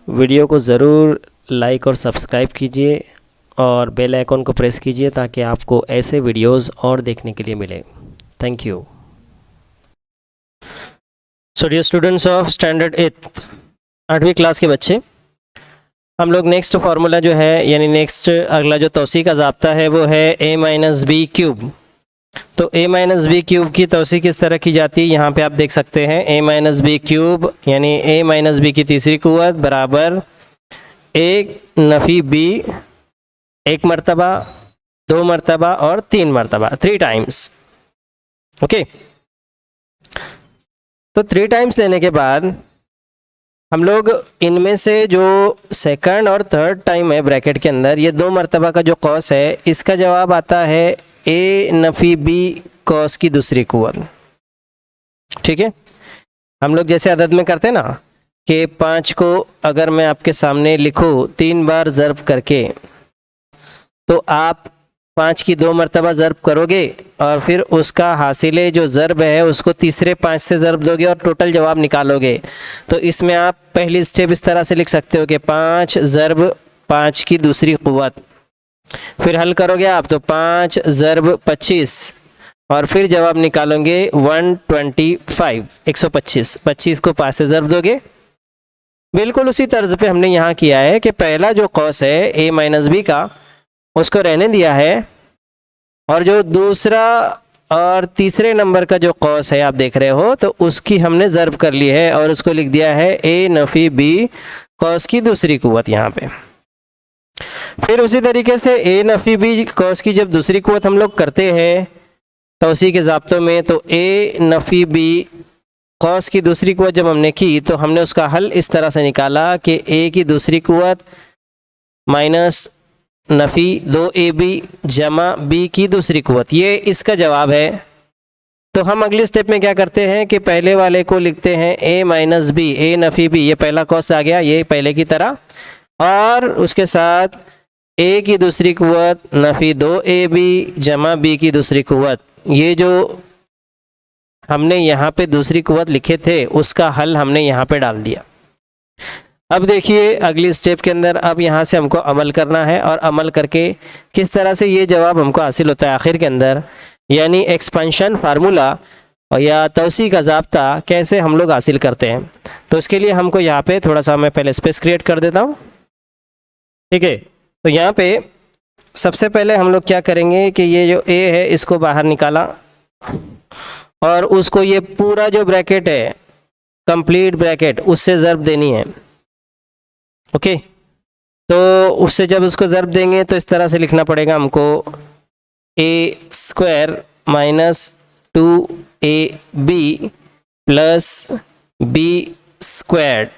Video को ज़रूर like और सब्सक्राइब कीजिए और बेल आइकन को प्रेस कीजिए ताकि आपको ऐसे वीडियोस और देखने के लिए मिले। Thank you. So dear students of standard 8वीं क्लास के बच्चे, हम लोग नेक्स्ट फार्मूला जो है यानी नेक्स्ट अगला जो तौसीक का ज़ाब्ता है वो है a माइनस बी क्यूब। तो a माइनस बी क्यूब की तौसीक किस तरह की जाती है यहाँ पे आप देख सकते हैं। a माइनस बी क्यूब यानी a माइनस बी की तीसरी कुव्वत बराबर एक नफ़ी b, एक मरतबा, दो मरतबा और तीन मरतबा, 3 टाइम्स। ओके, तो 3 टाइम्स लेने के बाद हम लोग इनमें से जो सेकंड और थर्ड टाइम है ब्रैकेट के अंदर, ये 2 मरतबा का जो कॉस है इसका जवाब आता है a नफ़ी b कॉस की दूसरी कुव्वत। ठीक है, हम लोग जैसे अदद में करते हैं ना कि 5 को अगर मैं आपके सामने लिखूँ 3 बार ज़र्ब करके, तो आप 5 की 2 मरतबा ज़र्ब करोगे और फिर उसका हासिले जो ज़र्ब है उसको तीसरे 5 से ज़र्ब दोगे और टोटल जवाब निकालोगे। तो इसमें आप पहली स्टेप इस तरह से लिख सकते हो कि 5 ज़र्ब 5 की दूसरी कुव्वत, फिर हल करोगे आप तो 5 ज़र्ब 25 और फिर जवाब निकालोगे 125, 125, 25 को 5 से ज़र्ब दोगे। बिल्कुल उसी तर्ज पे हमने यहाँ किया है कि पहला जो कॉस है a माइनस बी का उसको रहने दिया है और जो दूसरा और तीसरे नंबर का जो कॉस है आप देख रहे हो तो उसकी हमने ज़र्ब कर ली है और उसको लिख दिया है a नफ़ी b कॉस की दूसरी कुव्वत यहाँ पे। फिर उसी तरीके से a नफ़ी b कॉस की जब दूसरी कुव्वत हम लोग करते हैं तौसीक के ज़ाब्तों में, तो a नफ़ी b कॉस की दूसरी कुव्वत जब हमने की तो हमने उसका हल इस तरह से निकाला कि a की दूसरी कुव्वत माइनस नफ़ी 2ab जमा b की दूसरी कुव्वत, ये इसका जवाब है। तो हम अगली स्टेप में क्या करते हैं कि पहले वाले को लिखते हैं a माइनस बी, a नफ़ी b, ये पहला कॉस आ गया ये पहले की तरह, और उसके साथ a की दूसरी कुव्वत नफ़ी 2ab जमा b की दूसरी कुव्वत, ये जो हमने यहाँ पे दूसरी कुव्वत लिखे थे उसका हल हमने यहाँ पे डाल दिया। अब देखिए अगली स्टेप के अंदर अब यहाँ से हमको अमल करना है और अमल करके किस तरह से ये जवाब हमको हासिल होता है आखिर के अंदर, यानी एक्सपेंशन फार्मूला या तौसीक का ज़ाब्ता कैसे हम लोग हासिल करते हैं। तो इसके लिए हमको यहाँ पे थोड़ा सा मैं पहले स्पेस क्रिएट कर देता हूँ। ठीक है, तो यहाँ पे सबसे पहले हम लोग क्या करेंगे कि ये जो a है इसको बाहर निकाला और उसको ये पूरा जो ब्रैकेट है कंप्लीट ब्रैकेट उससे ज़र्ब देनी है। ओके, तो उससे जब उसको ज़र्ब देंगे तो इस तरह से लिखना पड़ेगा हमको a square minus 2ab plus b square.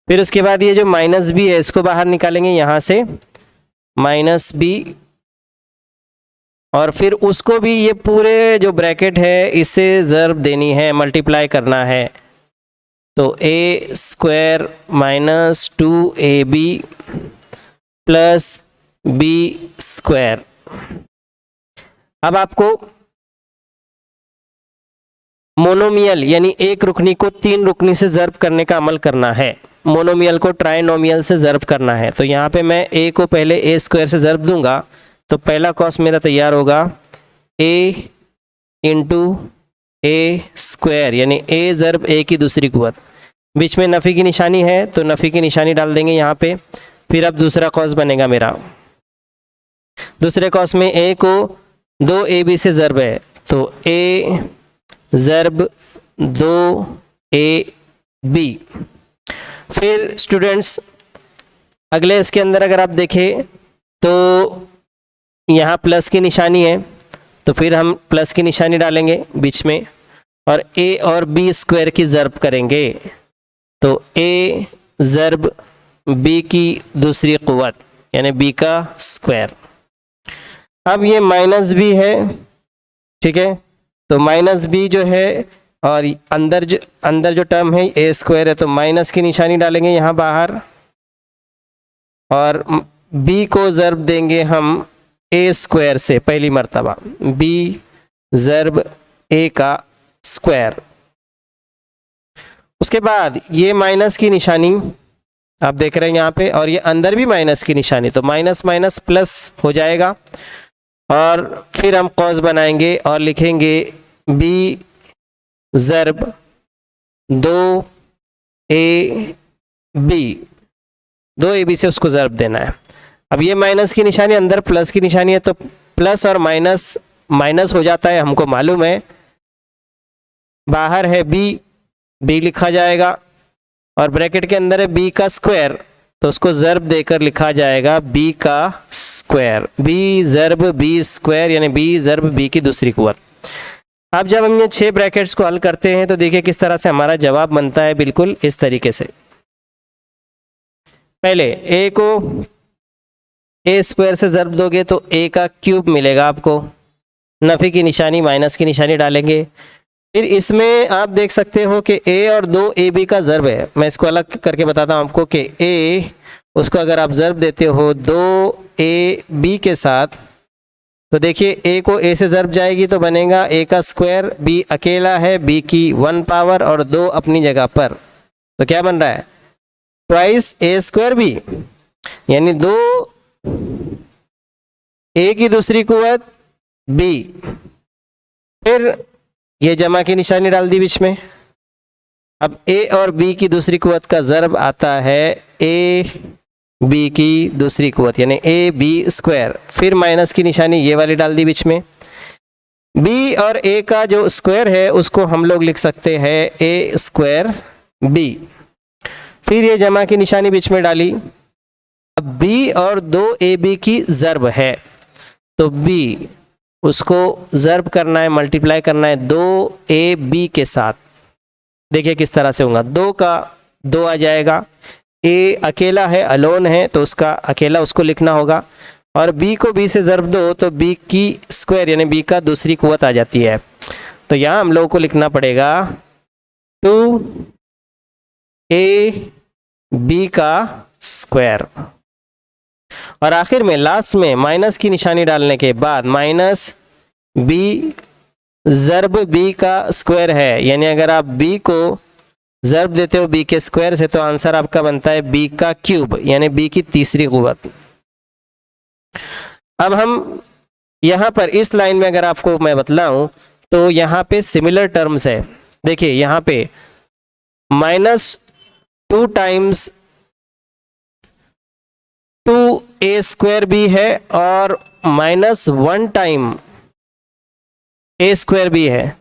फिर उसके बाद ये जो माइनस b है इसको बाहर निकालेंगे यहाँ से माइनस b, और फिर उसको भी ये पूरे जो ब्रैकेट है इससे ज़र्ब देनी है, मल्टीप्लाई करना है। तो a square minus 2ab plus b square. अब आपको मोनोमियल यानी एक रुकनी को 3 रुकनी से ज़र्ब करने का अमल करना है, मोनोमियल को ट्राइनोमियल से ज़र्ब करना है। तो यहाँ पे मैं a को पहले a स्क्वायर से ज़र्ब दूंगा तो पहला कॉस मेरा तैयार होगा a इंटू a स्क्वायर यानी a ज़र्ब a की दूसरी कुव्वत, बीच में नफ़ी की निशानी है तो नफ़ी की निशानी डाल देंगे यहाँ पे। फिर अब दूसरा कॉस बनेगा मेरा, दूसरे कॉस में a को 2ab से ज़र्ब है तो a ज़र्ब 2ab। फिर स्टूडेंट्स अगले इसके अंदर अगर आप देखें तो यहाँ प्लस की निशानी है तो फिर हम प्लस की निशानी डालेंगे बीच में और a और b स्क्वायर की ज़र्ब करेंगे तो a ज़र्ब b की दूसरी कुव्वत यानी b का स्क्वायर। अब ये माइनस b है, ठीक है, तो माइनस b जो है और अंदर जो टर्म है a स्क्वायर है तो माइनस की निशानी डालेंगे यहाँ बाहर और b को ज़र्ब देंगे हम a स्क्वायर से पहली मर्तबा, b ज़र्ब a का स्क्वायर। उसके बाद ये माइनस की निशानी आप देख रहे हैं यहाँ पे, और ये अंदर भी माइनस की निशानी, तो माइनस माइनस प्लस हो जाएगा। और फिर हम कॉस बनाएंगे और लिखेंगे बी ज़र्ब 2ab से उसको ज़र्ब देना है। अब ये माइनस की निशानी अंदर प्लस की निशानी है, तो प्लस और माइनस माइनस हो जाता है, हमको मालूम है। बाहर है बी लिखा जाएगा, और ब्रैकेट के अंदर है बी का स्क्वायर, तो उसको ज़र्ब देकर लिखा जाएगा बी का स्क्वायर, बी ज़र्ब बी स्क्वायर, यानी बी ज़र्ब बी की दूसरी कुव्वत। अब जब हम ये 6 ब्रैकेट्स को हल करते हैं तो देखिए किस तरह से हमारा जवाब बनता है, बिल्कुल इस तरीके से। पहले ए को ए स्क्वायर से ज़र्ब दोगे तो ए का क्यूब मिलेगा आपको, नफ़ी की निशानी माइनस की निशानी डालेंगे। फिर इसमें आप देख सकते हो कि ए और 2ab का ज़र्ब है, मैं इसको अलग करके बताता हूँ आपको कि ए उसको अगर आप ज़र्ब देते हो 2ab के साथ, तो देखिए ए को ए से ज़र्ब जाएगी तो बनेगा ए का स्क्वायर, बी अकेला है, बी की 1 पावर और 2 अपनी जगह पर, तो क्या बन रहा है ट्वाइस ए स्क्वायर बी, यानी 2 ए की दूसरी कुव्वत बी। फिर ये जमा की निशानी डाल दी बीच में। अब ए और बी की दूसरी कुव्वत का ज़र्ब आता है ए बी की दूसरी कुव्वत, यानी ए बी स्क्वायर। फिर माइनस की निशानी ये वाली डाल दी बीच में। बी और ए का जो स्क्वायर है उसको हम लोग लिख सकते हैं ए स्क्वायर बी। फिर ये जमा की निशानी बीच में डाली। अब बी और 2ab की ज़र्ब है, तो बी उसको ज़र्ब करना है, मल्टीप्लाई करना है 2ab के साथ। देखिए किस तरह से होगा, 2 का 2 आ जाएगा, ए अकेला है, अलोन है, तो उसका अकेला उसको लिखना होगा, और बी को बी से ज़र्ब दो तो बी की स्क्वायर यानी बी का दूसरी कुव्वत आ जाती है। तो यहाँ हम लोगों को लिखना पड़ेगा 2ab का स्क्वायर, और आखिर में लास्ट में माइनस की निशानी डालने के बाद माइनस बी ज़र्ब बी का स्क्वायर है, यानी अगर आप बी को ज़र्ब देते हो बी के स्क्वायर से तो आंसर आपका बनता है बी का क्यूब, यानी बी की तीसरी कुव्वत। अब हम यहाँ पर इस लाइन में अगर आपको मैं बतलाऊं तो यहाँ पे सिमिलर टर्म्स है। देखिए यहाँ पे -2 टाइम्स 2a स्क्वायर भी है और -1 टाइम a स्क्वायर भी है,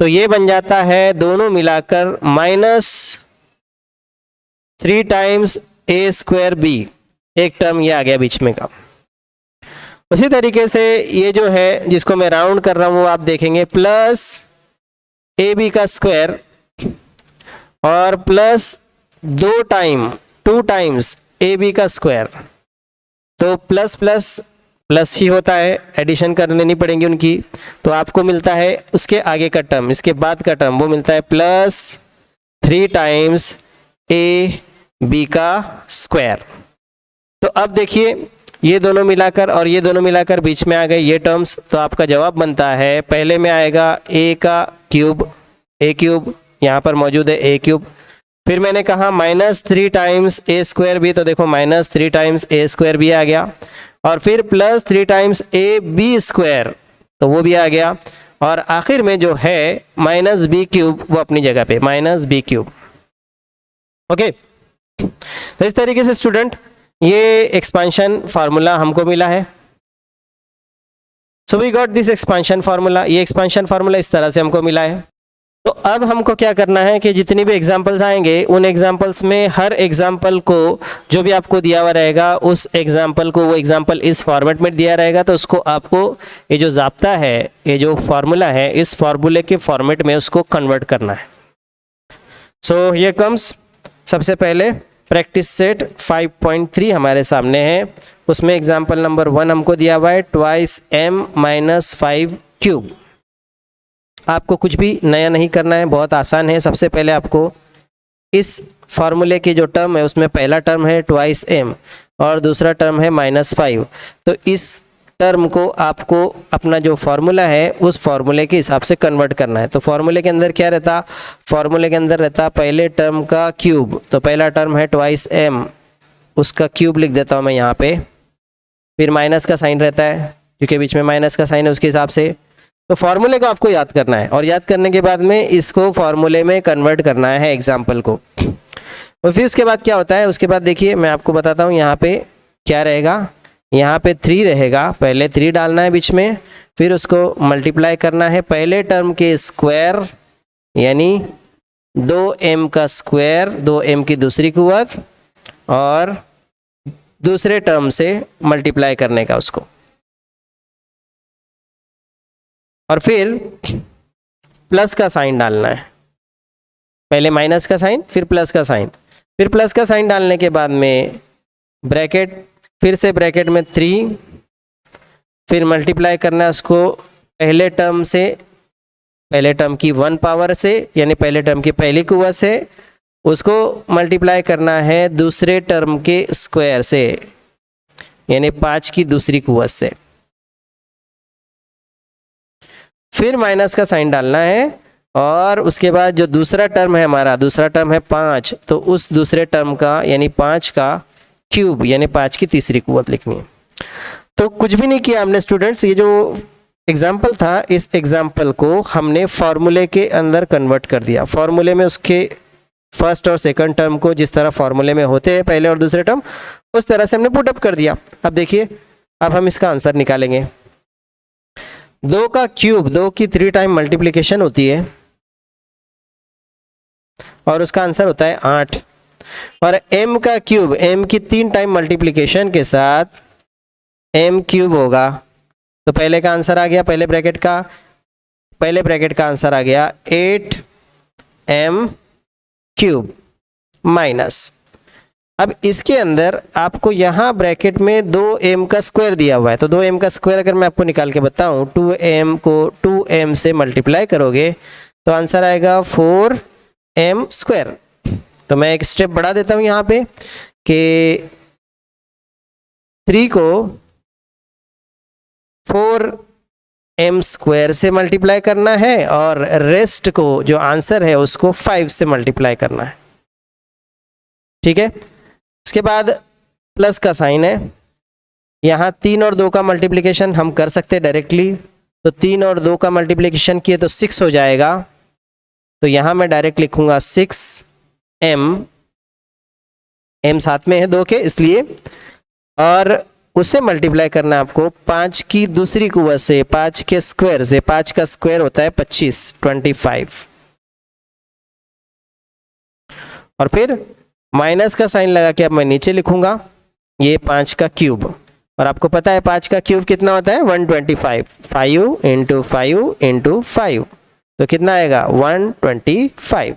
तो ये बन जाता है दोनों मिलाकर -3 टाइम्स a स्क्वायर b, एक टर्म ये आ गया बीच में का। उसी तरीके से ये जो है जिसको मैं राउंड कर रहा हूँ वो आप देखेंगे प्लस ab का स्क्वायर और प्लस 2 टाइम्स ab का स्क्वायर, तो प्लस प्लस प्लस ही होता है, एडिशन कर लेनी पड़ेंगी उनकी, तो आपको मिलता है उसके आगे का टर्म, इसके बाद का टर्म वो मिलता है +3 टाइम्स ab का स्क्वायर। तो अब देखिए ये दोनों मिलाकर और ये दोनों मिलाकर बीच में आ गए ये टर्म्स, तो आपका जवाब बनता है पहले में आएगा a का क्यूब, a क्यूब यहाँ पर मौजूद है a क्यूब। फिर मैंने कहा -3 टाइम्स a स्क्वायर भी, तो देखो -3 टाइम्स a स्क्वायर भी आ गया, और फिर +3 टाइम्स ab स्क्वायर, तो वो भी आ गया, और आखिर में जो है -b क्यूब वो अपनी जगह पे -b क्यूब। ओके, तो इस तरीके से स्टूडेंट ये एक्सपांशन फार्मूला हमको मिला है। So we got this expansion formula, ये एक्सपांशन फार्मूला इस तरह से हमको मिला है। तो अब हमको क्या करना है कि जितनी भी एग्जाम्पल्स आएंगे उन एग्जाम्पल्स में हर एग्जाम्पल को जो भी आपको दिया हुआ रहेगा उस एग्जाम्पल को वो एग्जाम्पल इस फॉर्मेट में दिया रहेगा, तो उसको आपको ये जो ज़ाब्ता है, ये जो फार्मूला है, इस फार्मूले के फॉर्मेट में उसको कन्वर्ट करना है। सो हियर कम्स, सबसे पहले प्रैक्टिस सेट 5.3 हमारे सामने है, उसमें एग्जाम्पल नंबर 1 हमको दिया हुआ है 2m-5 क्यूब। आपको कुछ भी नया नहीं करना है, बहुत आसान है। सबसे पहले आपको इस फार्मूले की जो टर्म है उसमें पहला टर्म है 2m और दूसरा टर्म है -5, तो इस टर्म को आपको अपना जो फॉर्मूला है उस फॉर्मूले के हिसाब से कन्वर्ट करना है। तो फॉर्मूले के अंदर क्या रहता, फॉर्मूले के अंदर रहता पहले टर्म का क्यूब, तो पहला टर्म है ट्वाइस m, उसका क्यूब लिख देता हूँ मैं यहाँ पे, फिर माइनस का साइन रहता है क्योंकि बीच में माइनस का साइन है उसके हिसाब से। तो फॉर्मूले को आपको याद करना है और याद करने के बाद में इसको फॉर्मूले में कन्वर्ट करना है एग्जाम्पल को। और फिर उसके बाद क्या होता है, उसके बाद देखिए मैं आपको बताता हूँ यहाँ पे क्या रहेगा। यहाँ पे 3 रहेगा, पहले 3 डालना है बीच में, फिर उसको मल्टीप्लाई करना है पहले टर्म के स्क्वायर यानी 2m का स्क्वायर, 2m की दूसरी कुवत, और दूसरे टर्म से मल्टीप्लाई करने का उसको, और फिर प्लस का साइन डालना है, पहले माइनस का साइन फिर प्लस का साइन, फिर प्लस का साइन डालने के बाद में ब्रैकेट, फिर से ब्रैकेट में 3, फिर मल्टीप्लाई करना है उसको पहले टर्म से, पहले टर्म की 1 पावर से यानी पहले टर्म की पहली कुवत से, उसको मल्टीप्लाई करना है दूसरे टर्म के स्क्वायर से यानी 5 की दूसरी कुवत से, फिर माइनस का साइन डालना है, और उसके बाद जो दूसरा टर्म है हमारा, दूसरा टर्म है 5, तो उस दूसरे टर्म का यानी 5 का क्यूब यानी 5 की तीसरी कुवत लिखनी है। तो कुछ भी नहीं किया हमने स्टूडेंट्स, ये जो एग्जाम्पल था इस एग्जाम्पल को हमने फॉर्मूले के अंदर कन्वर्ट कर दिया। फॉर्मूले में उसके फर्स्ट और सेकंड टर्म को जिस तरह फॉर्मूले में होते हैं पहले और दूसरे टर्म, उस तरह से हमने पुट अप कर दिया। अब देखिए अब हम इसका आंसर निकालेंगे। 2 का क्यूब, 2 की 3 टाइम मल्टीप्लिकेशन होती है और उसका आंसर होता है 8, और m का क्यूब, m की 3 टाइम मल्टीप्लिकेशन के साथ m क्यूब होगा। तो पहले का आंसर आ गया, पहले ब्रैकेट का आंसर आ गया 8m क्यूब माइनस, अब इसके अंदर आपको यहाँ ब्रैकेट में 2m का स्क्वायर दिया हुआ है, तो 2m का स्क्वायर अगर मैं आपको निकाल के बताऊँ, 2m को 2m से मल्टीप्लाई करोगे तो आंसर आएगा 4m स्क्वायर। तो मैं एक स्टेप बढ़ा देता हूँ यहाँ पे कि 3 को 4m स्क्वायर से मल्टीप्लाई करना है और रेस्ट को जो आंसर है उसको 5 से मल्टीप्लाई करना है, ठीक है। उसके बाद प्लस का साइन है, यहाँ 3 और 2 का मल्टीप्लिकेशन हम कर सकते हैं डायरेक्टली, तो 3 और 2 का मल्टीप्लिकेशन किए तो 6 हो जाएगा, तो यहाँ मैं डायरेक्ट लिखूंगा 6m, m साथ में है 2 के इसलिए, और उसे मल्टीप्लाई करना है आपको 5 की दूसरी कुवत से, 5 के स्क्वायर से, 5 का स्क्वायर होता है 25, और फिर माइनस का साइन लगा के अब मैं नीचे लिखूंगा ये 5 का क्यूब, और आपको पता है 5 का क्यूब कितना होता है 125, 5 इंटू 5 इंटू 5, तो कितना आएगा 125,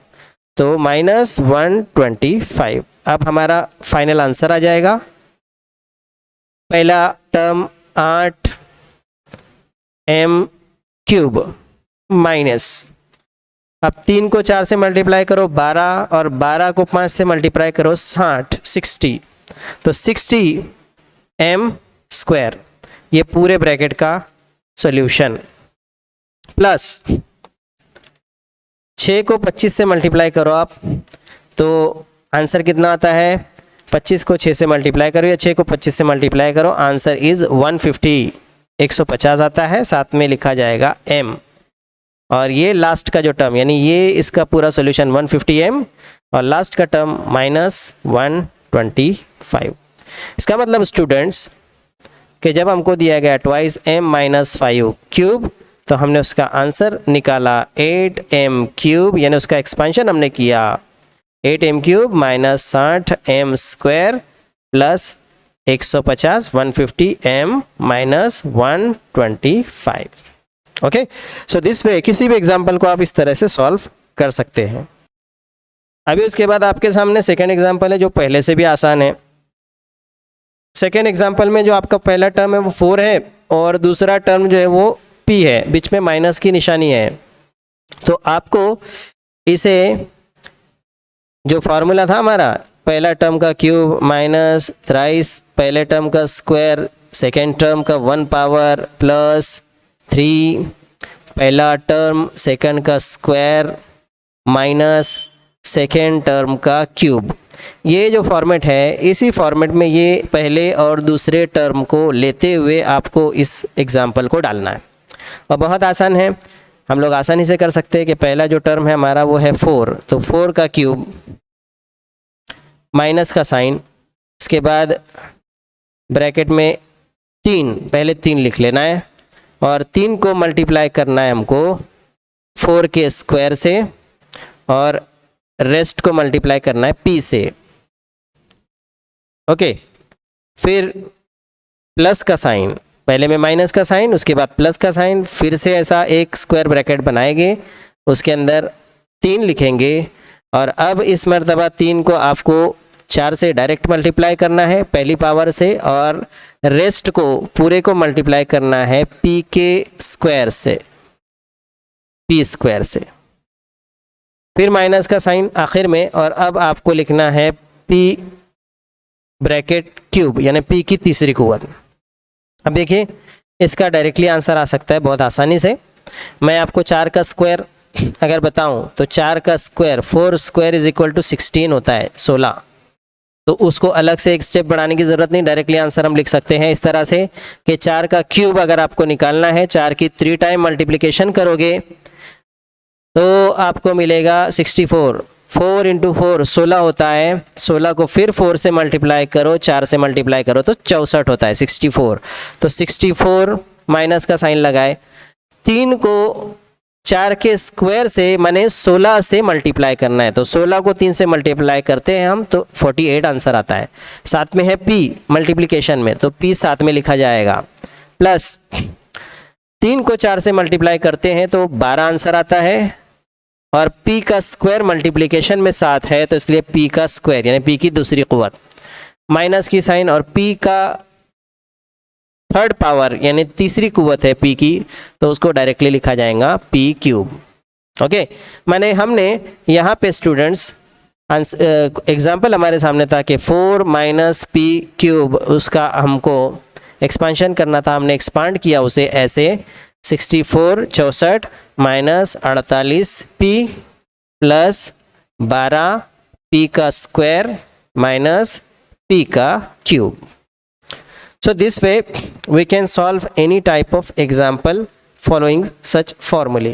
तो माइनस 125। अब हमारा फाइनल आंसर आ जाएगा, पहला टर्म 8m क्यूब माइनस, अब 3 को 4 से मल्टीप्लाई करो 12, और 12 को 5 से मल्टीप्लाई करो 60, तो 60m स्क्वायर, ये पूरे ब्रैकेट का सॉल्यूशन, प्लस 6 को 25 से मल्टीप्लाई करो आप, तो आंसर कितना आता है, 25 को 6 से मल्टीप्लाई करो या 6 को 25 से मल्टीप्लाई करो, आंसर इज 150, 150 आता है, साथ में लिखा जाएगा m, और ये लास्ट का जो टर्म यानी ये इसका पूरा सॉल्यूशन 150m, और लास्ट का टर्म माइनस 125। इसका मतलब स्टूडेंट्स कि जब हमको दिया गया ट्वाइस m माइनस 5 क्यूब, तो हमने उसका आंसर निकाला 8m क्यूब, यानी उसका एक्सपेंशन हमने किया 8m cube minus 60m square plus 150, 150m minus 125। Okay, so this way किसी भी एग्जाम्पल को आप इस तरह से सॉल्व कर सकते हैं। अभी उसके बाद आपके सामने सेकेंड एग्जाम्पल है जो पहले से भी आसान है। सेकेंड एग्जाम्पल में जो आपका पहला टर्म है वो 4 है और दूसरा टर्म जो है वो p है, बीच में माइनस की निशानी है। तो आपको इसे जो फॉर्मूला था हमारा, पहला टर्म का क्यूब माइनस थ्राइस पहले टर्म का स्क्वायर सेकेंड टर्म का 1 पावर प्लस 3, पहला टर्म सेकंड का स्क्वायर माइनस सेकेंड टर्म का क्यूब। ये जो फॉर्मेट है, इसी फॉर्मेट में ये पहले और दूसरे टर्म को लेते हुए आपको इस एग्जाम्पल को डालना है और बहुत आसान है, हम लोग आसानी से कर सकते हैं कि पहला जो टर्म है हमारा वो है 4, तो 4 का क्यूब माइनस का साइन, इसके बाद ब्रैकेट में 3, पहले 3 लिख लेना है और 3 को मल्टीप्लाई करना है हमको 4 के स्क्वायर से और रेस्ट को मल्टीप्लाई करना है p से। ओके, फिर प्लस का साइन, पहले में माइनस का साइन, उसके बाद प्लस का साइन, फिर से ऐसा एक स्क्वायर ब्रैकेट बनाएंगे, उसके अंदर 3 लिखेंगे और अब इस मर्तबा 3 को आपको 4 से डायरेक्ट मल्टीप्लाई करना है पहली पावर से और रेस्ट को पूरे को मल्टीप्लाई करना है p के स्क्वायर से, p स्क्वायर से, फिर माइनस का साइन आखिर में और अब आपको लिखना है p ब्रैकेट क्यूब यानी p की तीसरी कुव्वत। अब देखिए इसका डायरेक्टली आंसर आ सकता है बहुत आसानी से। मैं आपको 4 का स्क्वायर अगर बताऊं तो 4 का square 4 square is equal to 16 होता है 16, तो उसको अलग से एक स्टेप बढ़ाने की ज़रूरत नहीं, डायरेक्टली आंसर हम लिख सकते हैं इस तरह से कि 4 का क्यूब अगर आपको निकालना है, 4 की 3 टाइम मल्टीप्लिकेशन करोगे तो आपको मिलेगा 64। 4 इंटू 4 16 होता है, 16 को फिर 4 से मल्टीप्लाई करो, 4 से मल्टीप्लाई करो तो 64 होता है 64। तो 64 माइनस का साइन लगाए, 3 को 4 के स्क्वायर से माने 16 से मल्टीप्लाई करना है, तो 16 को 3 से मल्टीप्लाई करते हैं हम तो 48 आंसर आता है। साथ में है p मल्टीप्लिकेशन में, तो p साथ में लिखा जाएगा, प्लस 3 को 4 से मल्टीप्लाई करते हैं तो 12 आंसर आता है और p का स्क्वायर मल्टीप्लिकेशन में 7 है तो इसलिए p का स्क्वायर यानी p की दूसरी कुव्वत, माइनस की साइन और p का थर्ड पावर यानी तीसरी कुव्वत है p की, तो उसको डायरेक्टली लिखा जाएगा p क्यूब। ओके, माने हमने यहाँ पे स्टूडेंट्स एग्जाम्पल हमारे सामने था कि 4 माइनस p क्यूब, उसका हमको एक्सपांशन करना था, हमने एक्सपांड किया उसे ऐसे 64 64 माइनस 48 p प्लस 12 p का स्क्वायर माइनस p का cube. So this way we can solve any type of example following such formulae.